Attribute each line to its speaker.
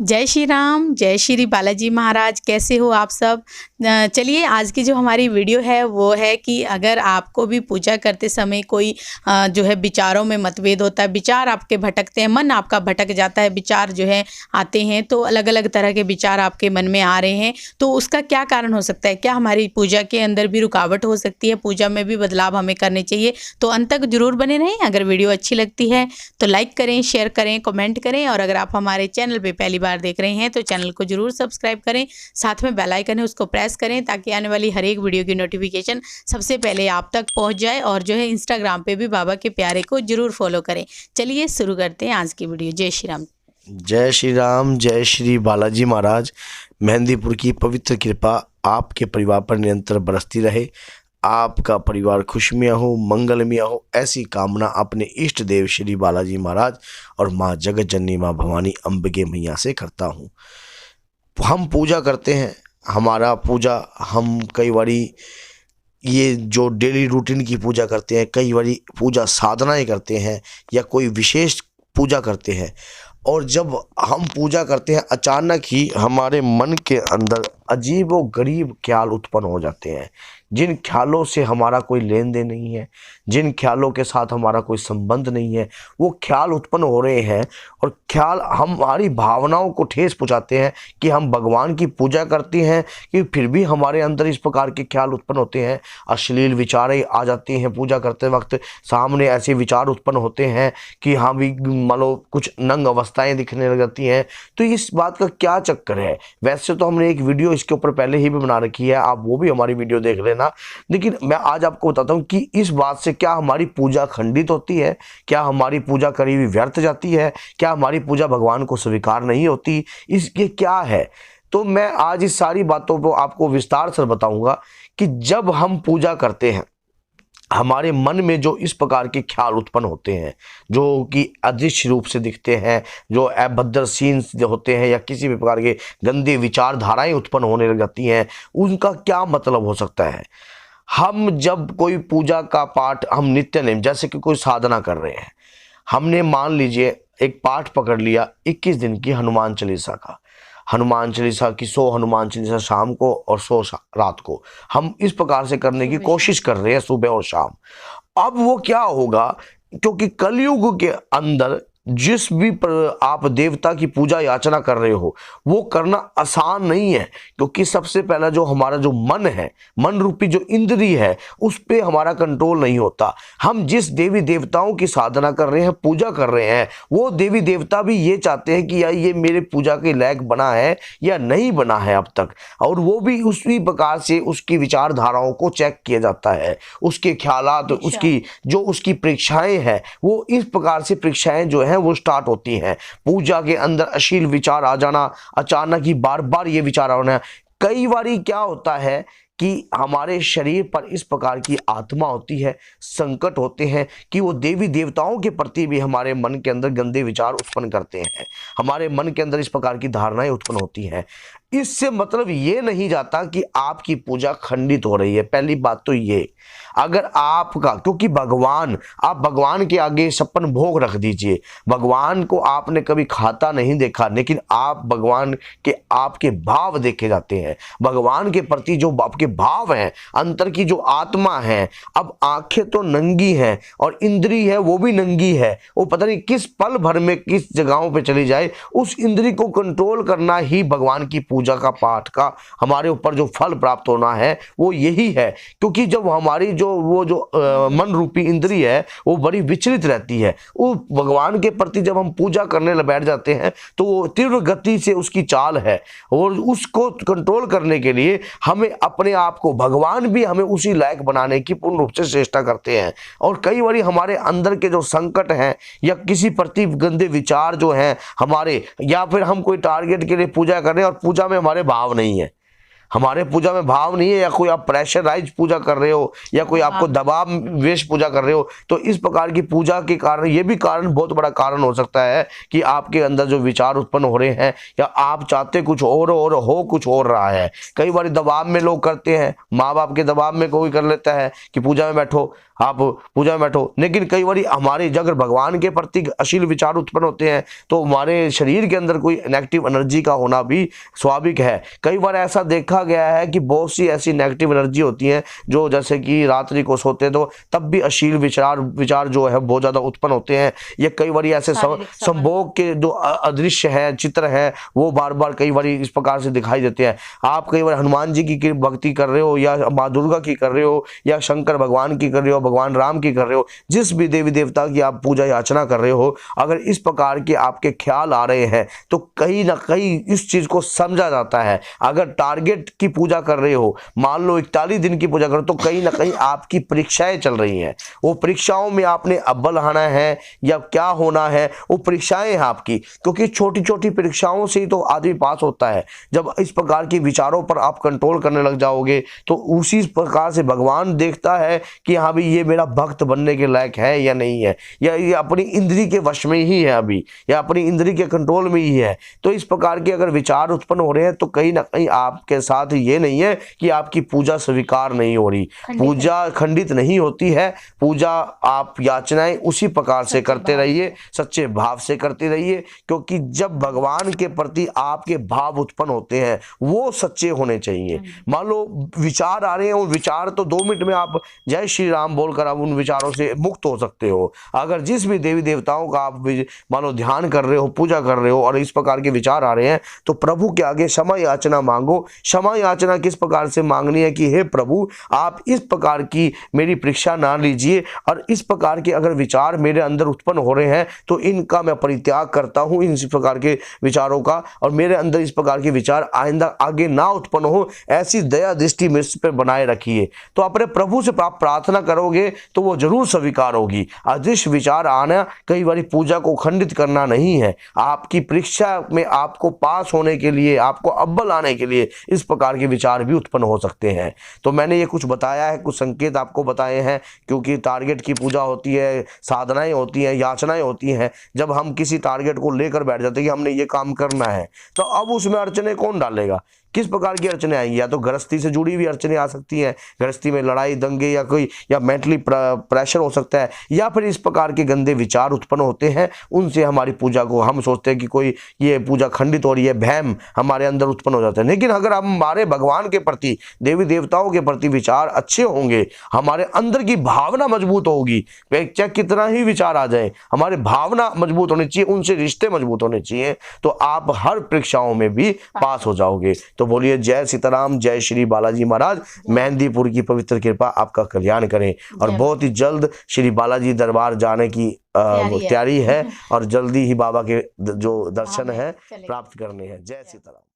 Speaker 1: जय श्री राम, जय श्री बालाजी महाराज। कैसे हो आप सब। चलिए आज की जो हमारी वीडियो है वो है कि अगर आपको भी पूजा करते समय कोई जो है विचारों में मतभेद होता है, विचार आपके भटकते हैं, मन आपका भटक जाता है, विचार जो है आते हैं, तो अलग अलग तरह के विचार आपके मन में आ रहे हैं, तो उसका क्या कारण हो सकता है। क्या हमारी पूजा के अंदर भी रुकावट हो सकती है, पूजा में भी बदलाव हमें करने चाहिए। तो अंत तक जरूर बने रहें। अगर वीडियो अच्छी लगती है तो लाइक करें, शेयर करें, कमेंट करें, और अगर आप हमारे चैनल पे पहली बार देख रहे हैं तो चैनल को जरूर सब्सक्राइब करें, साथ में बेल आइकन है उसको प्रेस करें ताकि आने वाली हर एक वीडियो की नोटिफिकेशन सबसे पहले आप तक पहुंच जाए। और जो है इंस्टाग्राम पे भी बाबा के प्यारे को जरूर फॉलो करें। चलिए शुरू करते हैं आज की वीडियो। जय श्री राम।
Speaker 2: जय श्री राम, जय श्री बालाजी महाराज। मेहंदीपुर की पवित्र कृपा आपके परिवार पर निरंतर बरसती रहे। आपका परिवार खुशमिया हो, मंगलमिया हो, ऐसी कामना अपने इष्ट देव श्री बालाजी महाराज और माँ जगत जननी माँ भवानी अम्बिके मैया से करता हूँ। हम पूजा करते हैं, हमारा पूजा हम कई बारी ये जो डेली रूटीन की पूजा करते हैं, कई बारी पूजा साधनाएं करते हैं या कोई विशेष पूजा करते हैं, और जब हम पूजा करते हैं अचानक ही हमारे मन के अंदर अजीब व गरीब ख्याल उत्पन्न हो जाते हैं, जिन ख्यालों से हमारा कोई लेन देन नहीं है, जिन ख्यालों के साथ हमारा कोई संबंध नहीं है, वो ख्याल उत्पन्न हो रहे हैं और ख्याल हमारी भावनाओं को ठेस पहुंचाते हैं कि हम भगवान की पूजा करते हैं कि फिर भी हमारे अंदर इस प्रकार के ख्याल उत्पन्न होते हैं। अश्लील विचारें आ जाती हैं पूजा करते वक्त, सामने ऐसे विचार उत्पन्न होते हैं कि हाँ भी मान लो कुछ नंग अवस्थाएं दिखने लग जाती हैं। तो इस बात का क्या चक्कर है। वैसे तो हमने एक वीडियो इसके ऊपर पहले ही भी बना रखी है, आप वो भी हमारी वीडियो देख लेना, लेकिन मैं आज आपको बताता हूं कि इस बात से क्या हमारी पूजा खंडित होती है, क्या हमारी पूजा करी हुई व्यर्थ जाती है, क्या हमारी पूजा भगवान को स्वीकार नहीं होती, इसके क्या है। तो मैं आज इस सारी बातों को आपको विस्तार से बताऊंगा कि जब हम पूजा करते हैं हमारे मन में जो इस प्रकार के ख्याल उत्पन्न होते हैं, जो कि अदृश्य रूप से दिखते हैं, जो अभद्र सीन होते हैं या किसी भी प्रकार के गंदे विचारधाराएं उत्पन्न होने लग जाती हैं, उनका क्या मतलब हो सकता है। हम जब कोई पूजा का पाठ हम नित्य नेम जैसे कि कोई साधना कर रहे हैं, हमने मान लीजिए एक पाठ पकड़ लिया 21 दिन की हनुमान चालीसा का, हनुमान चालीसा की 100 हनुमान चालीसा शाम को और 100 रात को, हम इस प्रकार से करने की कोशिश कर रहे हैं सुबह और शाम। अब वो क्या होगा, क्योंकि कलयुग के अंदर जिस भी आप देवता की पूजा याचना कर रहे हो वो करना आसान नहीं है, क्योंकि सबसे पहला जो हमारा जो मन है, मन रूपी जो इंद्रिय है, उस पे हमारा कंट्रोल नहीं होता। हम जिस देवी देवताओं की साधना कर रहे हैं, पूजा कर रहे हैं, वो देवी देवता भी ये चाहते हैं कि यार ये मेरे पूजा के लायक बना है या नहीं बना है अब तक, और वो भी उसी प्रकार से उसकी विचारधाराओं को चेक किया जाता है, उसके ख्यालात, उसकी जो उसकी परीक्षाएं हैं, वो इस प्रकार से परीक्षाएं जो है वो स्टार्ट होती हैं। पूजा के अंदर अश्लील विचार आ जाना, अचानक ही बार बार ये विचार आना। कई बारी क्या होता है कि हमारे शरीर पर इस प्रकार की आत्मा होती है, संकट होते हैं कि वो देवी देवताओं के प्रति भी हमारे मन के अंदर गंदे विचार उत्पन्न करते हैं, हमारे मन के अंदर इस प्रकार की धारणाएं उत्पन्न होती हैं। इससे मतलब ये नहीं जाता कि आपकी पूजा खंडित हो रही है। पहली बात तो ये, अगर आपका, क्योंकि भगवान, आप भगवान के आगे छप्पन भोग रख दीजिए, भगवान को आपने कभी खाता नहीं देखा, लेकिन आप भगवान के आपके भाव देखे जाते हैं, भगवान के प्रति जो आपके भाव हैं, अंतर की जो आत्मा है। अब आंखें तो नंगी हैं और इंद्री है वो भी नंगी है, वो पता नहीं किस पल भर में किस जगहों पे चली जाए। उस इंद्री को कंट्रोल करना ही भगवान की पूजा का पाठ का हमारे ऊपर जो फल प्राप्त होना है वो यही है। क्योंकि जब हमारी जो मन रूपी इंद्री है वो बड़ी विचलित रहती है, वो भगवान के प्रति जब हम पूजा करने बैठ जाते हैं तो वो तीव्र गति से उसकी चाल है, और उसको कंट्रोल करने के लिए हमें अपने आप को, भगवान भी हमें उसी लायक बनाने की पूर्ण रूप से चेष्टा करते हैं। और कई बार हमारे अंदर के जो संकट हैं या किसी प्रति गंदे विचार जो हैं हमारे, या फिर हम कोई टारगेट के लिए पूजा कर रहे हैं और पूजा में हमारे भाव नहीं है, हमारे पूजा में भाव नहीं है, या कोई आप प्रेशराइज पूजा कर रहे हो या कोई आपको दबाव वेश पूजा कर रहे हो, तो इस प्रकार की पूजा के कारण ये भी कारण, बहुत बड़ा कारण हो सकता है कि आपके अंदर जो विचार उत्पन्न हो रहे हैं, या आप चाहते कुछ और हो कुछ और रहा है। कई बार दबाव में लोग करते हैं, माँ बाप के दबाव में कोई कर लेता है कि पूजा में बैठो, आप पूजा में बैठो। लेकिन कई बार हमारे अगर भगवान के प्रति अश्लील विचार उत्पन्न होते हैं तो हमारे शरीर के अंदर कोई नेगेटिव एनर्जी का होना भी स्वाभाविक है। कई बार ऐसा देखा गया है कि बहुत सी ऐसी नेगेटिव एनर्जी होती हैं जो जैसे कि रात्रि को सोते तो तब भी अश्लील विचार जो है बहुत ज़्यादा उत्पन्न होते हैं। ये कई बार ऐसे संभोग के जो अदृश्य है चित्र है वो बार बार कई बार इस प्रकार से दिखाई देते हैं। आप कई बार हनुमान जी की भक्ति कर रहे हो या माँ दुर्गा की कर रहे हो या शंकर भगवान की कर रहे हो, भगवान राम की कर रहे हो, जिस भी देवी देवता की आप पूजा याचना कर रहे हो, अगर इस प्रकार के आपके ख्याल आ रहे हैं तो कहीं ना कहीं इस चीज को समझा जाता है। अगर टारगेट की पूजा कर रहे हो, मान लो 41 दिन की पूजा करो, तो कहीं ना कहीं आपकी परीक्षाएं चल रही हैं। वो परीक्षाओं में आपने अव्वल आना है या क्या होना है, वो परीक्षाएं हैं आपकी, क्योंकि छोटी छोटी परीक्षाओं से ही तो आदमी पास होता है। जब इस प्रकार के विचारों पर आप कंट्रोल करने लग जाओगे तो उसी प्रकार से भगवान देखता है कि हाँ भाई ये मेरा भक्त बनने के लायक है या नहीं है, या ये अपनी इंद्री के वश में ही है अभी, या अपनी इंद्री के कंट्रोल में ही है। तो इस प्रकार के अगर विचार उत्पन्न हो रहे हैं तो कहीं ना कहीं आपके साथ ये नहीं है कि आपकी पूजा स्वीकार नहीं हो रही, पूजा खंडित नहीं होती है। पूजा आप याचनाएं उसी प्रकार से करते रहिए, सच्चे भाव से करते रहिए, क्योंकि जब भगवान के प्रति आपके भाव उत्पन्न होते हैं वो सच्चे होने चाहिए। मान लो विचार आ रहे हैं, वो विचार तो 2 मिनट में आप जय श्री राम बोलकर आप उन विचारों से मुक्त हो सकते हो। अगर जिस भी देवी देवताओं का आप मान लो ध्यान कर रहे हो, पूजा कर रहे हो और इस प्रकार के विचार आ रहे हैं तो प्रभु के आगे क्षमा याचना मांगो। क्षमा याचना किस प्रकार से मांगनी है कि हे प्रभु आप इस प्रकार की मेरी परीक्षा ना लीजिए, और इस प्रकार के अगर विचार मेरे अंदर उत्पन्न हो रहे हैं तो इनका मैं परित्याग करता हूं, इन प्रकार के विचारों का, और मेरे अंदर इस प्रकार के विचार आइंदा आगे ना उत्पन्न हो, ऐसी दया दृष्टि मेरे पर बनाए रखिए। तो अपने प्रभु से आप प्रार्थना करोगे तो वो जरूर स्वीकार होगी। अदृश्य विचार आना कई बार पूजा को खंडित करना नहीं है, आपकी परीक्षा में आपको पास होने के लिए, आपको अव्वल आने के लिए इस प्रकार के विचार भी उत्पन्न हो सकते हैं। तो मैंने ये कुछ बताया है, कुछ संकेत आपको बताए हैं, क्योंकि टारगेट की पूजा होती है, साधनाएं होती हैं, याचनाएं होती हैं। जब हम किसी टारगेट को लेकर बैठ जाते हैं कि हमने ये काम करना है, तो अब उसमें अड़चने कौन डालेगा? किस प्रकार की अड़चने आएंगी? या तो गृहस्थी से जुड़ी हुई अड़चने आ सकती हैं, गृहस्थी में लड़ाई दंगे या कोई या मेंटली प्रेशर हो सकता है, या फिर इस प्रकार के गंदे विचार उत्पन्न होते हैं, उनसे हमारी पूजा को हम सोचते हैं कि कोई ये पूजा खंडित हो रही है, वहम हमारे अंदर उत्पन्न हो जाता है। लेकिन अगर हम हमारे भगवान के प्रति, देवी देवताओं के प्रति विचार अच्छे होंगे, हमारे अंदर की भावना मजबूत होगी, चाहे कितना ही विचार आ जाए, हमारे भावना मजबूत होनी चाहिए, उनसे रिश्ते मजबूत होने चाहिए, तो आप हर परीक्षाओं में भी पास हो जाओगे। तो बोलिए जय सीताराम, जय श्री बालाजी महाराज। मेहंदीपुर की पवित्र कृपा आपका कल्याण करें, और बहुत ही जल्द श्री बालाजी दरबार जाने की तैयारी है, और जल्दी ही बाबा के जो दर्शन है प्राप्त करने हैं। जय सीताराम।